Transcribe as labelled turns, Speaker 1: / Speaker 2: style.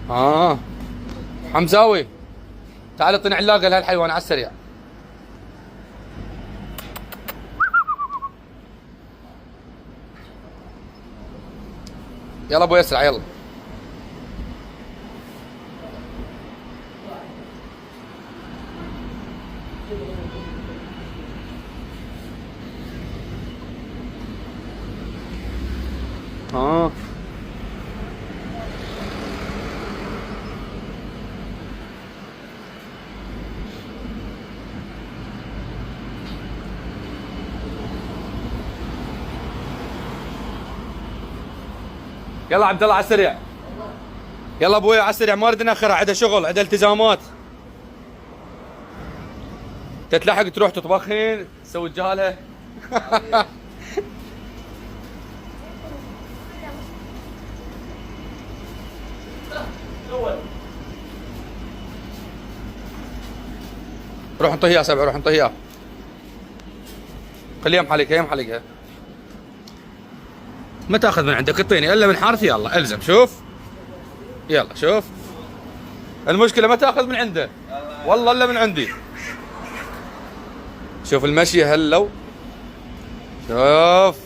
Speaker 1: اه حمزاوي، تعال اعطيني علاقه لهالحيوان على السريع. يلا ابوي اسرع يلا. اه يلا عبد الله على السريع. يلا ابوي على السريع، ما اريد ناخرها، عندها شغل، عندها التزامات. تتلحق تروح تطبخين تسوي الجهاله. روح انطيه يا سبع، روح انطيه اياه. خليه يمحلقها يمحلقها. ما تاخذ من عندك اعطيني الا من حارتي. يلا الزم شوف. يلا شوف، المشكله ما تاخذ من عنده والله الا من عندي. شوف المشي هلو، شوف